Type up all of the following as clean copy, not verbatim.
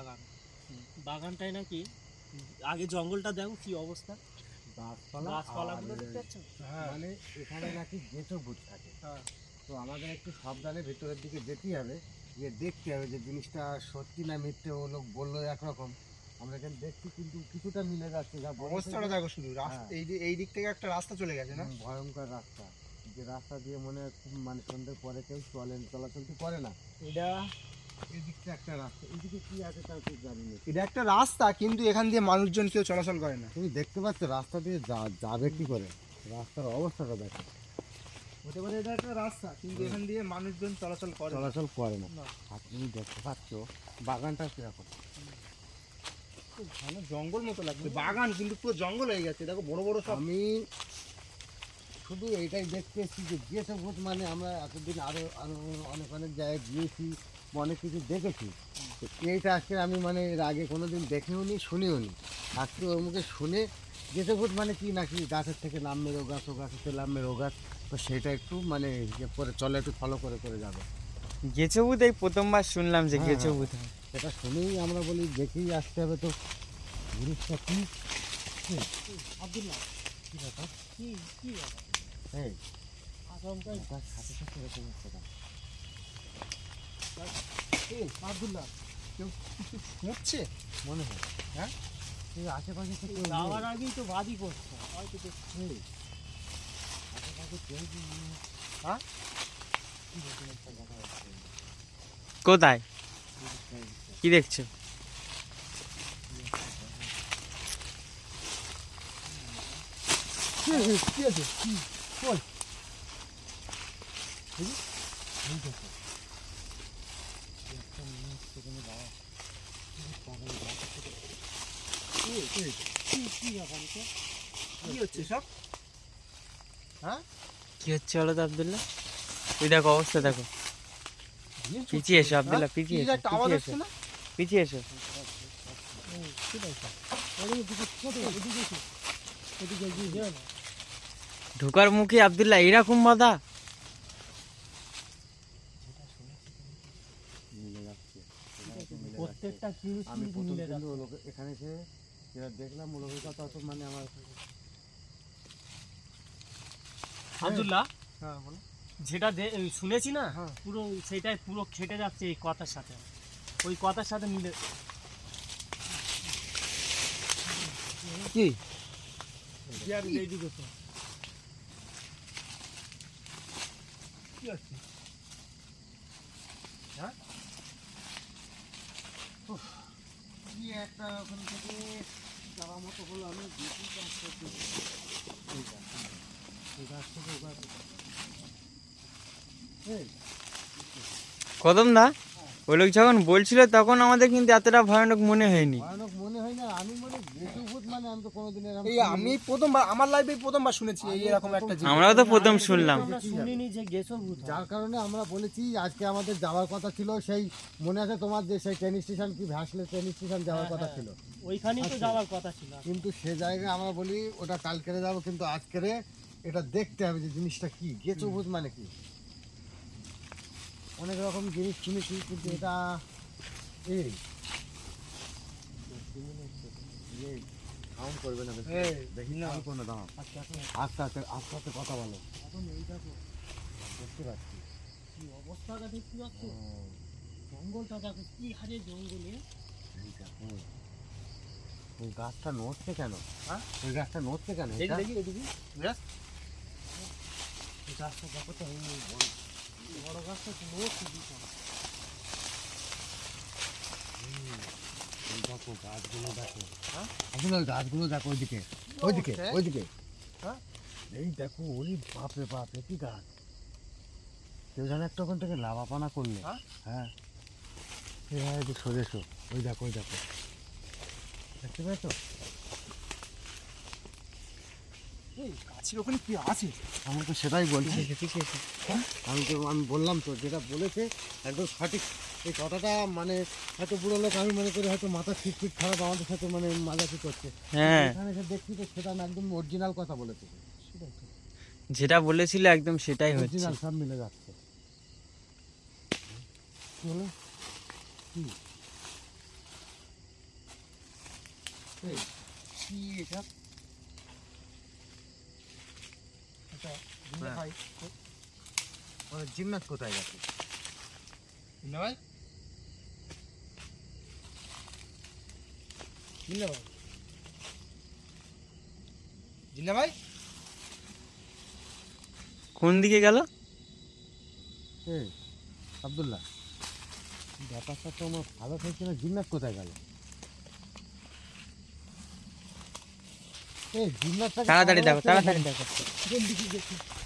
বাগান, বাগানটাই নাকি আগে জঙ্গলটা দেখো কি অবস্থা, গাছপালাগুলো দেখতে পাচ্ছ? মানে এখানে নাকি গেঁচো ভূত থাকে। তো আমাদের একটু সাবধানে ভেতরের দিকে যেতেই হবে, গিয়ে দেখতে হবে যে জিনিসটা সত্যি না মিথ্যে। ও লোক বললো একরকম, আমরা এখানে দেখছি কিন্তু কিছুটা মিলে যাচ্ছে। যা অবস্থাটা দেখো শুধু এই দিক থেকে একটা রাস্তা চলে গেছে না, ভয়ঙ্কর রাস্তা, যে রাস্তা দিয়ে মনে হয় খুব মানে সন্ধ্যের পরে কেউ চলাচল তো করে না। এটা এদিকটা একটা রাস্তা, এদিকে কি আছে তাও ঠিক জানি না। এটা একটা রাস্তা কিন্তু এখান দিয়ে মানুষজন কেউ চলাচল করে না। তুমি দেখতে পাচ্ছ রাস্তা দিয়ে যাবে কি করে, রাস্তার অবস্থাটা দেখো। হতে পারে এটা একটা রাস্তা কিন্তু এখান দিয়ে মানুষজন চলাচল করে না। আর তুমি দেখতে পাচ্ছ বাগানটা কিরকম, খুব ভালো জঙ্গল মতো লাগছে বাগান, কিন্তু পুরো জঙ্গল হয়ে গেছে। দেখো বড় বড় সব। আমি শুধু এটাই দেখতে এসেছি যে গিয়েছে ভূত, মানে আমরা এতদিন আরো আরো অনেক জায়গায় গিয়েছি, অনেক কিছু দেখেছি। তো এইটা আজকে আমি মানে এর আগে কোনোদিন দেখেও নি শুনেও নি, আজকে ওর মুখে শুনে গেছে ভূত মানে কি নাকি গাছের থেকে নামবে ও গাছ, ও গাছের থেকে নামবে ও গাছ। তো সেটা একটু মানে ইয়ে করে চলে, একটু ফলো করে করে যাবে। গেছো ভূত এই প্রথমবার শুনলাম যে গেছো ভূত হয়। সেটা শুনেই আমরা বলি দেখেই আসতে হবে। তো জিনিসটা কি আব্দুল্লাহ কি ব্যাপার, কি কি ব্যাপার? এই আচমকাই গাছ সাথে সাথে এরকম একটা গাছ। আব্দুল্লাহ কেউ কিছু শুনছে মনে হয়, হ্যাঁ এই আশেপাশে থেকে যাওয়ার আগেই তো বাদি করছে, হয়তো দেখছি। আশেপাশে কেউ কি মনে হয়, হ্যাঁ কি রকম একটা কথা হচ্ছে। কোথায় কি দেখছো? কি আছে বল। কি হচ্ছে সব? হ্যাঁ কি হচ্ছে বলো তো আব্দুল্লাহ? তুই দেখো অবস্থা দেখো, পিছিয়ে এসো আব্দুল্লাহ, পিছিয়ে এসো, একটা আওয়াজ পিছিয়ে হচ্ছে এসো, না? পিছিয়ে এসো। ঢোকার মুখে আব্দুল্লাহ এরকম বাধা? মিলে যাচ্ছে, প্রত্যেকটা জিনিস আমি কিন্তু প্রথম মিলে কিন্তু যাচ্ছে। এখানে এসে যেটা দেখলাম ওর অভিজ্ঞতা তো মানে আমার আব্দুল্লাহ হ্যাঁ বলো। যেটা শুনেছি না, হ্যাঁ। পুরো সেটাই পুরো খেটে যাচ্ছে এই কথার সাথে, ওই কথার সাথে মিলে। কি এইদিকে তো কি হচ্ছে? হ্যাঁ কি একটা ওখান থেকে যাওয়ার মতো হলো। আমি দেখি গাছটা একটু, এই গাছ, এই গাছ থেকে ও গাছ। এই কদম দা ওই লোক যখন বলছিল তখন আমাদের কিন্তু এতটা ভয়ানক মনে হয়নি। ভয়ানক মনে হয় না। আমি মানে গেঁচো ভূত মানে আমি তো কোনোদিন এরকম এই আমি প্রথমবার আমার লাইফে প্রথমবার শুনেছি এই এরকম একটা জিনিস। আমরাও তো প্রথম শুনলাম। আমরা শুনিনি যে গেছো ভূত হয়। যার কারণে আমরা বলেছি আজকে আমাদের যাওয়ার কথা ছিল। সেই মনে আছে তোমার যে সেই ট্রেন স্টেশন কি ভ্যাসলে ট্রেন স্টেশন যাওয়ার কথা ছিল, ওইখানেই তো আচ্ছা। যাওয়ার কথা ছিল। কিন্তু সে জায়গায় আমরা বলি ওটা কালকেরে যাবো, কিন্তু আজকেরে এটা দেখতে হবে যে জিনিসটা কি গেঁচো ভূত মানে কি। অনেক রকম জিনিস শুনেছি কিন্তু এটা এই সাউন্ড করবে না, এই, দেখি না কোনো দাম। আস্তে আস্তে আস্তে আস্তে কথা বলো। এখন এই দেখো বুঝতে পারছি কি অবস্থাটা দেখতে পাচ্ছ, জঙ্গলটা দেখো কি হারে জঙ্গলে। এই দেখো, ওই গাছটা নড়ছে কেন? হ্যাঁ? ওই গাছটা নড়ছে কেন? দেখি দেখি দেখি বেশ এই গাছটা দেখো তো, এই বড় গাছটা ছিল এই দেখো গাছগুলো দেখো, হ্যাঁ? আসলে ওই গাছগুলো দেখো, ওইদিকে ওইদিকে অবশ্যই। ওইদিকে। হ্যাঁ? এই দেখো ওই বাপরে বাপরে কি গাছ, কেউ যেন একটা ওখান থেকে লাভাপানা করলে। হ্যাঁ? হ্যাঁ এই সরেছো, ওই দেখো ওই দেখো, দেখতে পেয়েছো? এই গাছের ওখানে কি আছে? আমি তো সেটাই বলছি, পিছিয়ে এসো। আমি বললাম তো যেটা বলেছে একদম সঠিক। এই কথাটা মানে হয়তো বুড়ো লোক, আমি মনে করি হয়তো মাথা ফিট খারাপ আমাদের সাথে মানে মাজাকি করছে। হ্যাঁ, এখানে এসে দেখছি তো সেটা না, একদম অরিজিনাল কথা বলেছে। যেটা বলেছিল একদম সেটাই হচ্ছে। অরিজিনাল সব মিলে যাচ্ছে। কি হলো? কি কি এটা? আচ্ছা, জিন্না ভাই, জিন্নাত কোথায় গেছে? জিন্না ভাই, জিন্না ভাই, জিন্না ভাই, কোন দিকে গেল? এই আব্দুল্লাহ, ব্যাপারটা তো আমার ভালো থাকছে না, জিন্নাত কোথায় গেল? এই জিন্নাতটাকে তাড়াতাড়ি দেখো, তাড়াতাড়ি দেখো।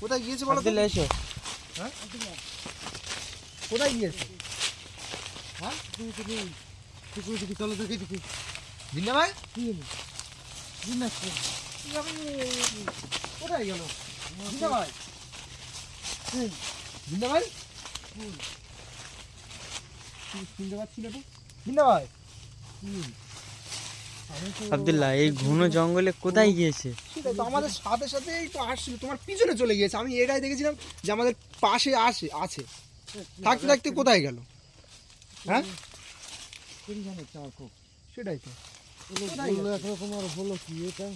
কোথায় গিয়েছে বলো তো? আব্দুল্লাহ এসো। হ্যাঁ, কোথায় গিয়েছে? হ্যাঁ চলো দেখে দেখি। জিন্না ভাই, জিন্নাত কোথায় গেল? জিন্না ভাই, জিন্না ভাই, শুনতে পাচ্ছি না তো। জিন্না ভাই, আব্দুল্লাহ এই ঘন জঙ্গলে কোথায় গিয়েছে? সেটাই তো, আমাদের সাথে সাথেই তো আসছিল, তোমার পিছনে চলে গিয়েছে। আমি এটাই দেখেছিলাম যে আমাদের পাশে আছে, থাকতে থাকতে কোথায় গেল? হ্যাঁ, সেটাই তো। বললো একরকম আর হলো কি এটা?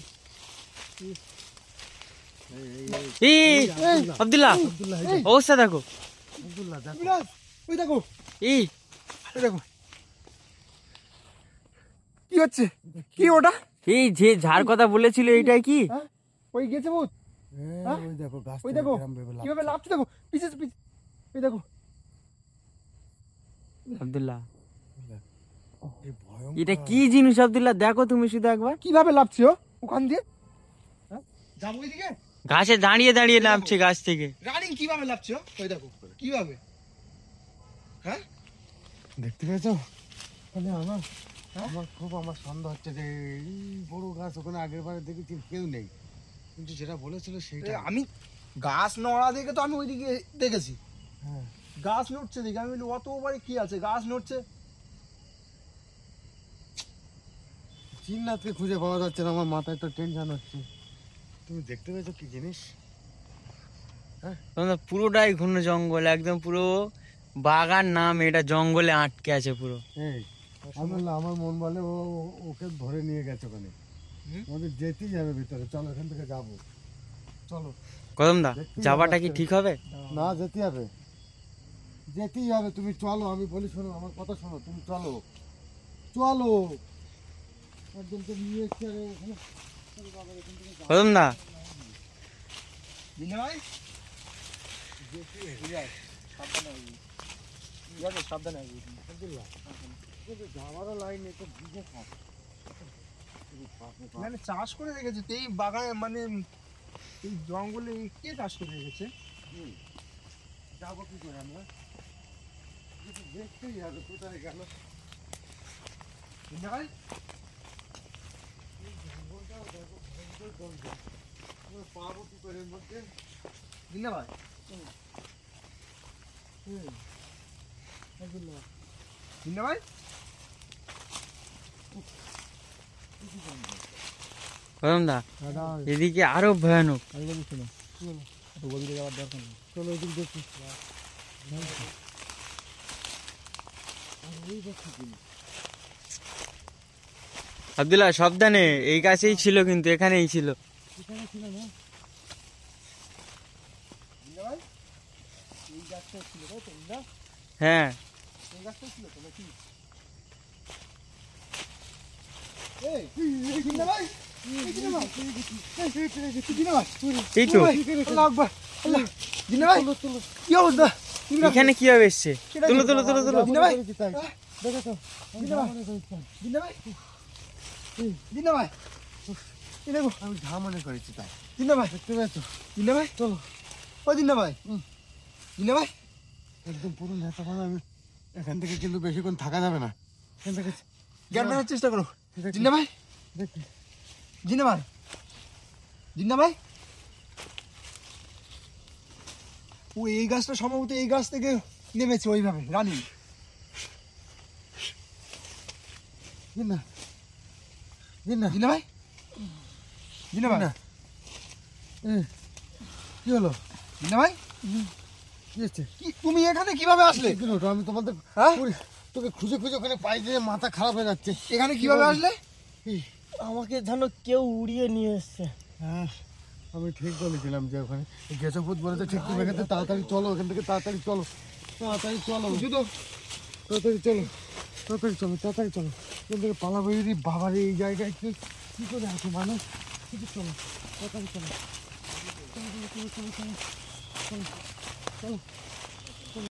এই আব্দুল্লাহ অবস্থা দেখো। আব্দুল্লাহ দেখো, বিরাজ, ওই দেখো, এই ওই দেখো, কি হচ্ছে? কি ওটা? এই যে যার কথা বলেছিল এইটাই কি? হ্যাঁ, ওই গেছে ভূত। হ্যাঁ? ওই দেখো গাছ ওই দেখো, কিভাবে কিভাবে লাফছে দেখো, পিছে পিছে, ওই দেখো। আব্দুল্লাহ ভয়ঙ্কর। এটা কি জিনিস আব্দুল্লাহ? দেখো তুমি শুধু একবার। কিভাবে লাফছে ও ওখান দিয়ে? হ্যাঁ, যাবো ওইদিকে। গাছে দাঁড়িয়ে দাঁড়িয়ে নামছে গাছ থেকে। রানিং কিভাবে লাফছে ও? ওই দেখো কিভাবে। হ্যাঁ, দেখতে পেয়েছো? মানে আমার খুব সন্দেহ হচ্ছে যে এই বড় গাছ ওখানে আগের বারে দেখেছি কেউ নেই, কিন্তু যেটা বলেছিল সেইটা। আমি গাছ নড়া দেখে তো আমি ওইদিকে দেখেছি। হ্যাঁ, গাছ নড়ছে দেখে আমি বলি অত বারে কি আছে, গাছ নড়ছে। জিন্নাতকে খুঁজে পাওয়া যাচ্ছে না, আমার মাথায় তো টেনশন হচ্ছে। তুমি দেখতে পেয়েছো কি জিনিস? তোমরা পুরোটাই ঘন জঙ্গল, একদম পুরো বাগান নাম, এটা জঙ্গলে আটকে আছে পুরো। এই আমার মন বলে ওকে ধরে নিয়ে গেছে ওখানে। আমাদের যেতেই যাবে ভিতরে, চলো এখান থেকে যাবো, চলো। কদমদা যাওয়াটা কি ঠিক হবে? না, যেতেই হবে, যেতেই হবে। তুমি চলো, আমি বলি শোনো, আমার কথা শোনো, তুমি চলো চলো। একদম তো নিয়ে এসছি আর ওখানে। কদমদা জিনে ভাই, সাবধানে যাওয়ারও লাইন একটু বুঝে থাক। মানে চাষ করে রেখেছে তো এই বাগানে, মানে এই জঙ্গলে কে চাষ করে রেখেছে? যাবো কি করে আমরা? কিছু দেখতেই হবে কোথায় গেল। জিনে ভাই, জঙ্গলটাও দেখো, ভয়ঙ্কর জঙ্গল। আমরা পাবো কি করে এর মধ্যে? জিনে ভাই, জিনে ভাই, কদমদা এদিকে আরো ভয়ানক। চলো ওইদিক দেখি। আব্দুল্লাহ সাবধানে, এই গাছেই ছিল কিন্তু, এখানেই ছিল। এখানে ছিল না? জিনে ভাই, এই গাছটা ছিল তাই তো? না, হ্যাঁ এই গাছটা ছিল তো নাকি? জিনে ভাই, জিনে ভাই, জিনে ভাই, এই তো। আল্লাহু আকবার, আল্লাহ। জিনে ভাই, কি অবস্থা? এখানে কিভাবে এসছে? তুলো তুলো তুলো তুলো। জিনে ভাই, দেখো তো, জিনে ভাই, জিনে ভাই, জিনে ভাই, এই দেখো, আমি ঝা মনে করেছি তাই। জিনে ভাই, দেখতে পেয়েছো? জিনে ভাই, চলো, ও জিনে ভাই, জিনে ভাই, একদম পুরো নেতা পাবো আমি। এখান থেকে কিন্তু বেশিক্ষণ থাকা যাবে না। এখান থেকে জ্ঞান ফেরার চেষ্টা করো। দেখি, জিনে ভাই, দেখি। জিনে ভাই, জিন্না ভাই, ও এই গাছটা সম্ভবত এই গাছ থেকে নেমেছে ওইভাবে রানী। জিন্না, জিন্না, জিন্না ভাই, জিন্না ভাই, কি হলো? জিন্না ভাই, কি হচ্ছে? কি তুমি এখানে কিভাবে আসলে? কি হলো? আমি তোমাদের হ্যাঁ, তোকে খুঁজে খুঁজে ওখানে পাই দিয়ে মাথা খারাপ হয়ে যাচ্ছে। এখানে কিভাবে আসলে? আমাকে যেন কেউ উড়িয়ে নিয়ে এসছে। হ্যাঁ আমি ঠিক বলেছিলাম যে ওখানে গেছো ভূত বলে তো ঠিক, তুমি এখান থেকে তাড়াতাড়ি চলো, এখান থেকে তাড়াতাড়ি চলো, তাড়াতাড়ি চলো, জুতো তাড়াতাড়ি চলো, তাড়াতাড়ি চলো, তাড়াতাড়ি চলো, এখান থেকে পালাবো। এই বাবার এই জায়গায় কি করে আছে মানুষ, কিছু চলো, তাড়াতাড়ি চলো, চলো চলো চলো চলো চলো চলো চলো।